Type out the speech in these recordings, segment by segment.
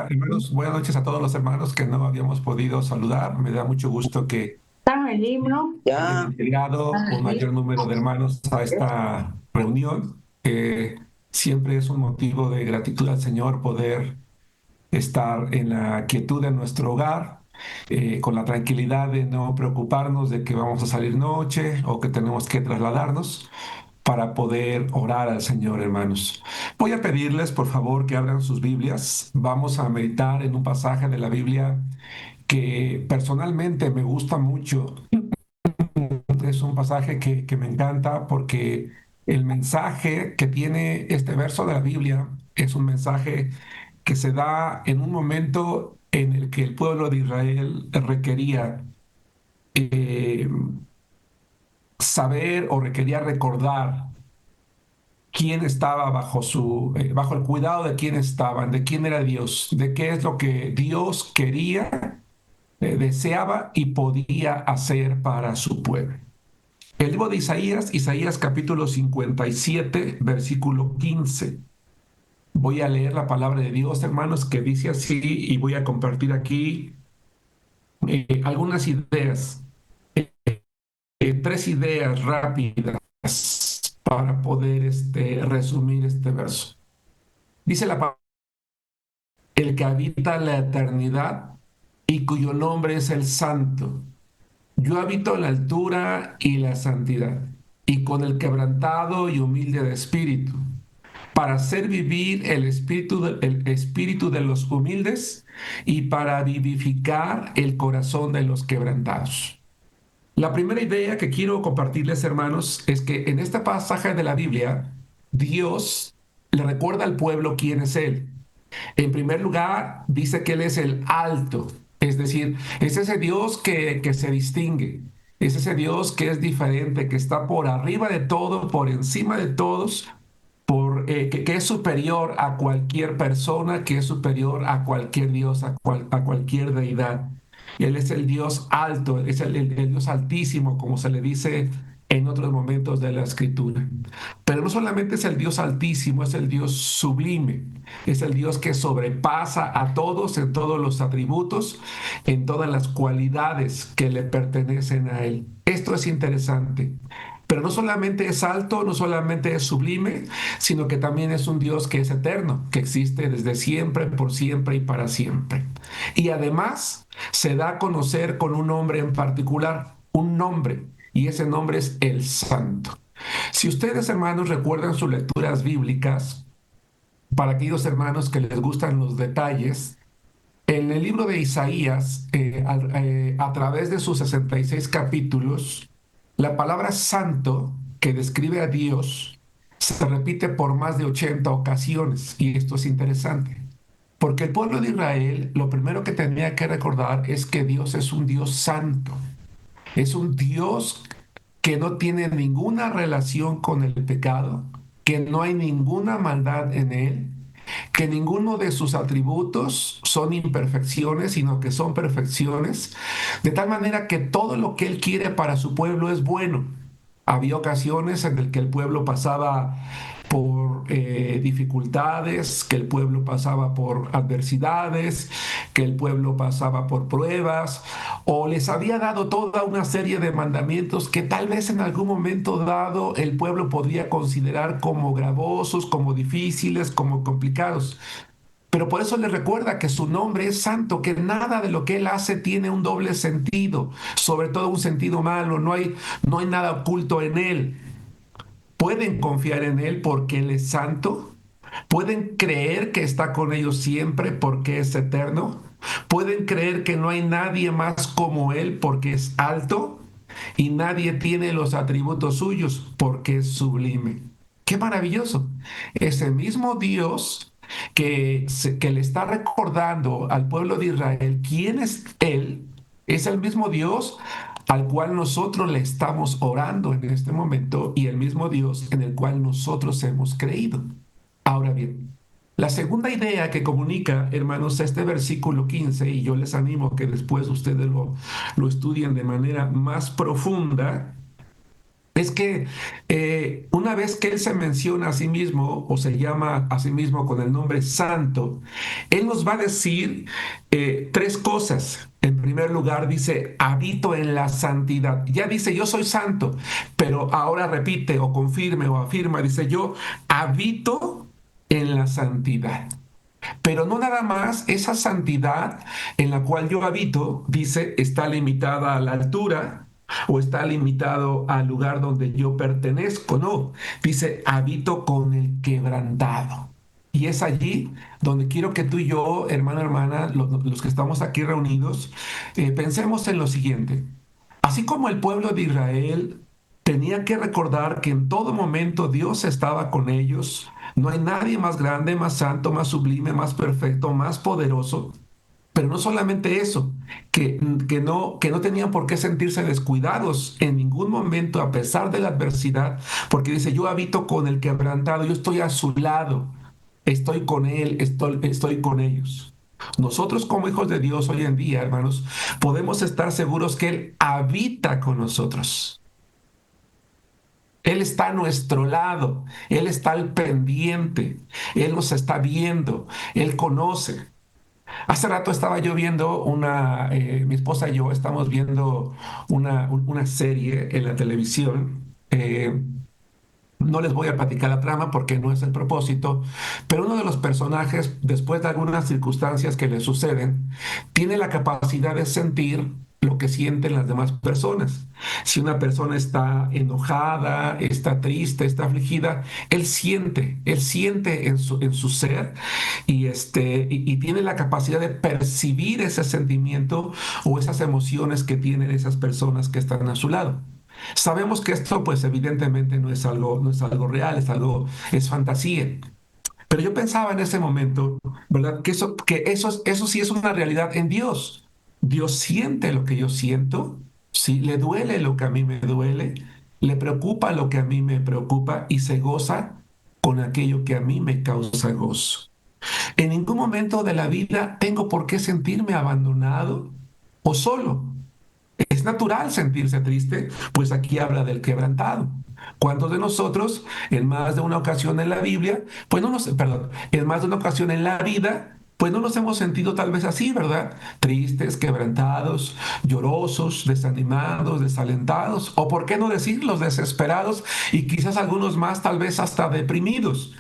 Hola, hermanos, buenas noches a todos los hermanos que no habíamos podido saludar. Me da mucho gusto que Están el himno. hayan Ya. llegado un mayor número de hermanos a esta reunión. Siempre es un motivo de gratitud al Señor poder estar en la quietud de nuestro hogar, con la tranquilidad de no preocuparnos de que vamos a salir noche o que tenemos que trasladarnos para poder orar al Señor, hermanos. Voy a pedirles, por favor, que abran sus Biblias. Vamos a meditar en un pasaje de la Biblia que personalmente me gusta mucho. Es un pasaje que me encanta porque el mensaje que tiene este verso de la Biblia es un mensaje que se da en un momento en el que el pueblo de Israel requería eh, saber o requería recordar quién estaba bajo el cuidado de quién estaban, de quién era Dios, de qué es lo que Dios quería, deseaba y podía hacer para su pueblo. El libro de Isaías, Isaías capítulo 57, versículo 15. Voy a leer la palabra de Dios, hermanos, que dice así y voy a compartir aquí algunas ideas, tres ideas rápidas para poder resumir este verso. Dice la palabra, el que habita la eternidad y cuyo nombre es el Santo. Yo habito en la altura y la santidad, y con el quebrantado y humilde de espíritu, para hacer vivir el espíritu de los humildes y para vivificar el corazón de los quebrantados. La primera idea que quiero compartirles, hermanos, es que en este pasaje de la Biblia, Dios le recuerda al pueblo quién es Él. En primer lugar, dice que Él es el alto, es decir, es ese Dios que se distingue, es ese Dios que es diferente, que está por arriba de todo, por encima de todos, que es superior a cualquier persona, que es superior a cualquier Dios, a cualquier deidad. Y Él es el Dios alto, es el Dios altísimo, como se le dice en otros momentos de la escritura. Pero no solamente es el Dios altísimo, es el Dios sublime, es el Dios que sobrepasa a todos en todos los atributos, en todas las cualidades que le pertenecen a Él. Esto es interesante. Pero no solamente es alto, no solamente es sublime, sino que también es un Dios que es eterno, que existe desde siempre, por siempre y para siempre. Y además se da a conocer con un nombre en particular, un nombre, y ese nombre es el Santo. Si ustedes, hermanos, recuerdan sus lecturas bíblicas, para aquellos hermanos que les gustan los detalles, en el libro de Isaías, a través de sus 66 capítulos, la palabra santo que describe a Dios se repite por más de 80 ocasiones, y esto es interesante, porque el pueblo de Israel lo primero que tenía que recordar es que Dios es un Dios santo, es un Dios que no tiene ninguna relación con el pecado, que no hay ninguna maldad en él, que ninguno de sus atributos son imperfecciones, sino que son perfecciones, de tal manera que todo lo que él quiere para su pueblo es bueno. Había ocasiones en las que el pueblo pasaba por dificultades, que el pueblo pasaba por adversidades, que el pueblo pasaba por pruebas, o les había dado toda una serie de mandamientos que tal vez en algún momento dado el pueblo podría considerar como gravosos, como difíciles, como complicados. Pero por eso le recuerda que su nombre es santo, que nada de lo que él hace tiene un doble sentido, sobre todo un sentido malo, no hay nada oculto en él. Pueden confiar en él porque él es santo, pueden creer que está con ellos siempre porque es eterno, pueden creer que no hay nadie más como él porque es alto y nadie tiene los atributos suyos porque es sublime. Qué maravilloso. Ese mismo Dios que le está recordando al pueblo de Israel quién es Él, es el mismo Dios al cual nosotros le estamos orando en este momento y el mismo Dios en el cual nosotros hemos creído. Ahora bien, la segunda idea que comunica, hermanos, este versículo 15, y yo les animo a que después ustedes lo estudien de manera más profunda, es que una vez que Él se menciona a sí mismo o se llama a sí mismo con el nombre santo, Él nos va a decir tres cosas. En primer lugar, dice, habito en la santidad. Ya dice, yo soy santo, pero ahora repite o confirme o afirma, dice, yo habito en la santidad. Pero no nada más esa santidad en la cual yo habito, dice, está limitada a la altura o está limitado al lugar donde yo pertenezco. No, dice, habito con el quebrantado. Y es allí donde quiero que tú y yo, hermano, hermana, los que estamos aquí reunidos, pensemos en lo siguiente. Así como el pueblo de Israel tenía que recordar que en todo momento Dios estaba con ellos, no hay nadie más grande, más santo, más sublime, más perfecto, más poderoso. Pero no solamente eso, que no tenían por qué sentirse descuidados en ningún momento a pesar de la adversidad, porque dice, yo habito con el quebrantado, yo estoy a su lado, estoy con él, estoy con ellos. Nosotros como hijos de Dios hoy en día, hermanos, podemos estar seguros que Él habita con nosotros. Él está a nuestro lado, Él está al pendiente, Él nos está viendo, Él conoce. Hace rato estaba yo viendo mi esposa y yo estamos viendo una serie en la televisión. No les voy a platicar la trama porque no es el propósito, pero uno de los personajes, después de algunas circunstancias que le suceden, tiene la capacidad de sentir lo que sienten las demás personas. Si una persona está enojada, está triste, está afligida, él siente en su ser y tiene la capacidad de percibir ese sentimiento o esas emociones que tienen esas personas que están a su lado. Sabemos que esto, pues evidentemente no es algo real, es fantasía. Pero yo pensaba en ese momento, ¿verdad? Eso sí es una realidad en Dios. Dios siente lo que yo siento, sí, le duele lo que a mí me duele, le preocupa lo que a mí me preocupa y se goza con aquello que a mí me causa gozo. En ningún momento de la vida tengo por qué sentirme abandonado o solo. Es natural sentirse triste, pues aquí habla del quebrantado. ¿Cuántos de nosotros, en más de una ocasión en la Biblia, pues no nos, perdón, en más de una ocasión en la vida, pues no nos hemos sentido tal vez así, ¿verdad? Tristes, quebrantados, llorosos, desanimados, desalentados, o por qué no decirlos, desesperados y quizás algunos más tal vez hasta deprimidos.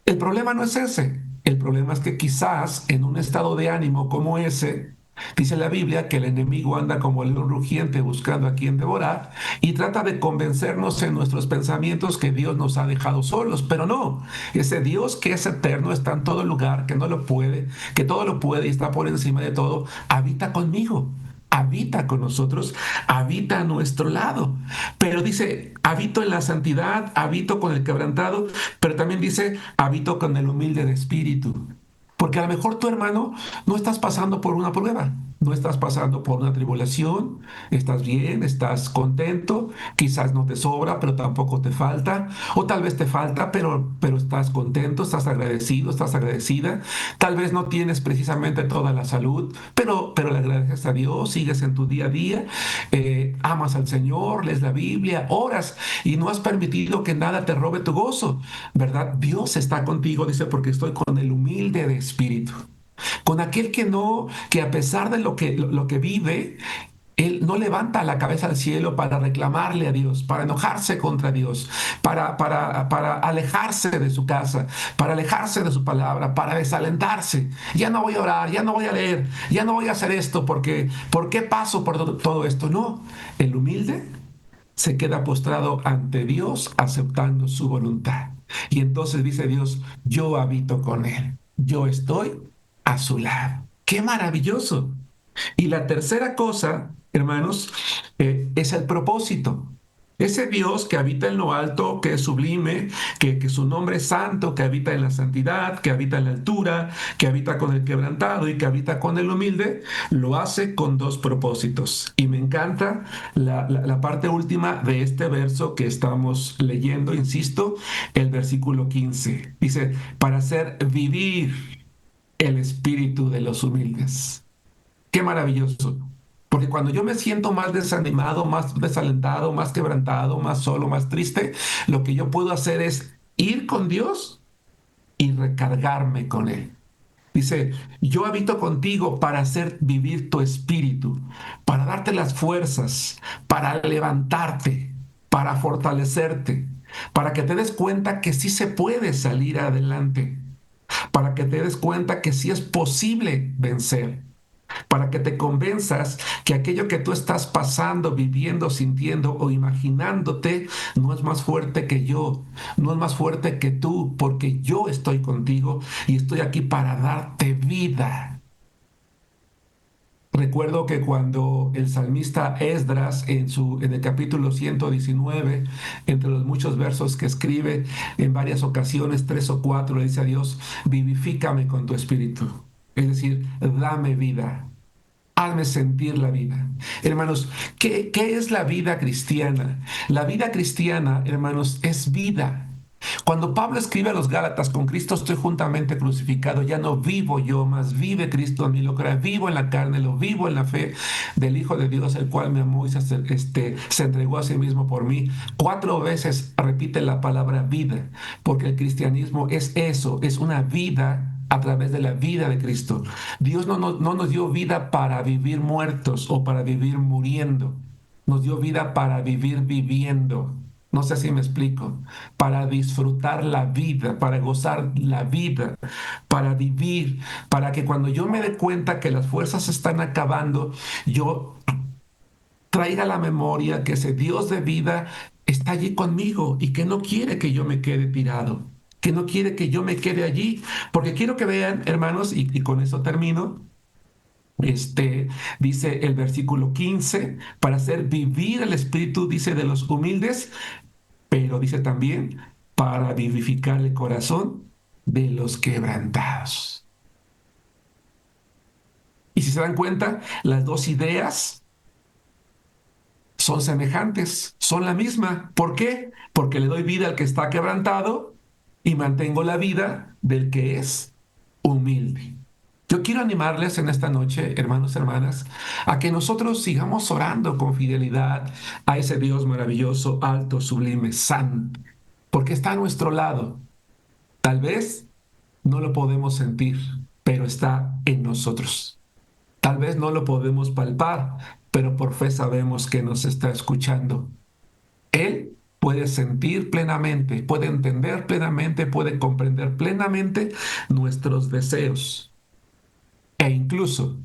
El problema no es ese. El problema es que quizás en un estado de ánimo como ese, dice la Biblia que el enemigo anda como león rugiente buscando a quien devorar y trata de convencernos en nuestros pensamientos que Dios nos ha dejado solos, pero no, ese Dios que es eterno está en todo lugar, que no lo puede, que todo lo puede y está por encima de todo, habita conmigo. Habita con nosotros, habita a nuestro lado. Pero dice, habito en la santidad, habito con el quebrantado, pero también dice, habito con el humilde de espíritu. Porque a lo mejor tu hermano no estás pasando por una prueba, no estás pasando por una tribulación, estás bien, estás contento, quizás no te sobra, pero tampoco te falta, o tal vez te falta, pero estás contento, estás agradecido, estás agradecida, tal vez no tienes precisamente toda la salud, pero le agradeces a Dios, sigues en tu día a día, amas al Señor, lees la Biblia, oras y no has permitido que nada te robe tu gozo, ¿verdad? Dios está contigo, dice, porque estoy con el humilde de espíritu, con aquel que no, que a pesar de lo que vive, él no levanta la cabeza al cielo para reclamarle a Dios, para enojarse contra Dios, para alejarse de su casa, para alejarse de su palabra, para desalentarse. Ya no voy a orar, ya no voy a leer, ya no voy a hacer esto porque, ¿por qué paso por todo esto? No, el humilde se queda postrado ante Dios aceptando su voluntad. Y entonces dice Dios, yo habito con él, yo estoy a su lado. ¡Qué maravilloso! Y la tercera cosa, hermanos, es el propósito. Ese Dios que habita en lo alto, que es sublime, que su nombre es santo, que habita en la santidad, que habita en la altura, que habita con el quebrantado y que habita con el humilde, lo hace con dos propósitos. Y me encanta la parte última de este verso que estamos leyendo, insisto, el versículo 15. Dice, para hacer vivir el espíritu de los humildes. Qué maravilloso. Porque cuando yo me siento más desanimado, más desalentado, más quebrantado, más solo, más triste, lo que yo puedo hacer es ir con Dios y recargarme con Él. Dice, yo habito contigo para hacer vivir tu espíritu, para darte las fuerzas, para levantarte, para fortalecerte, para que te des cuenta que sí se puede salir adelante, para que te des cuenta que sí es posible vencer, para que te convenzas que aquello que tú estás pasando, viviendo, sintiendo o imaginándote no es más fuerte que yo, no es más fuerte que tú, porque yo estoy contigo y estoy aquí para darte vida. Recuerdo que cuando el salmista Esdras en el capítulo 119, entre los muchos versos que escribe en varias ocasiones, 3 o 4, le dice a Dios, vivifícame con tu espíritu. Es decir, dame vida. Hazme sentir la vida. Hermanos, ¿qué es la vida cristiana? La vida cristiana, hermanos, es vida. Cuando Pablo escribe a los Gálatas, con Cristo estoy juntamente crucificado, ya no vivo yo, mas vive Cristo en mí, lo que vivo en la carne, lo vivo en la fe del Hijo de Dios, el cual me amó y se entregó a sí mismo por mí. 4 veces repite la palabra vida, porque el cristianismo es eso, es una vida a través de la vida de Cristo. Dios no nos dio vida para vivir muertos o para vivir muriendo, nos dio vida para vivir viviendo. No sé si me explico, para disfrutar la vida, para gozar la vida, para vivir, para que cuando yo me dé cuenta que las fuerzas están acabando, yo traiga a la memoria que ese Dios de vida está allí conmigo y que no quiere que yo me quede tirado, que no quiere que yo me quede allí, porque quiero que vean, hermanos, y con eso termino. Dice el versículo 15, para hacer vivir el espíritu, dice, de los humildes, pero dice también para vivificar el corazón de los quebrantados. Y si se dan cuenta, las dos ideas son semejantes, son la misma. ¿Por qué? Porque le doy vida al que está quebrantado y mantengo la vida del que es humilde. Yo quiero animarles en esta noche, hermanos, hermanas, a que nosotros sigamos orando con fidelidad a ese Dios maravilloso, alto, sublime, santo, porque está a nuestro lado. Tal vez no lo podemos sentir, pero está en nosotros. Tal vez no lo podemos palpar, pero por fe sabemos que nos está escuchando. Él puede sentir plenamente, puede entender plenamente, puede comprender plenamente nuestros deseos. E incluso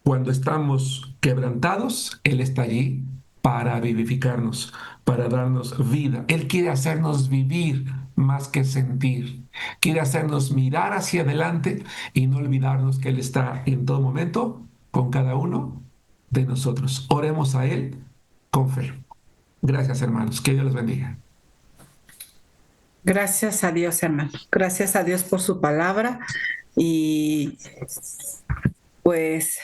cuando estamos quebrantados, Él está allí para vivificarnos, para darnos vida. Él quiere hacernos vivir más que sentir. Quiere hacernos mirar hacia adelante y no olvidarnos que Él está en todo momento con cada uno de nosotros. Oremos a Él con fe. Gracias, hermanos. Que Dios los bendiga. Gracias a Dios, hermano. Gracias a Dios por su palabra y pues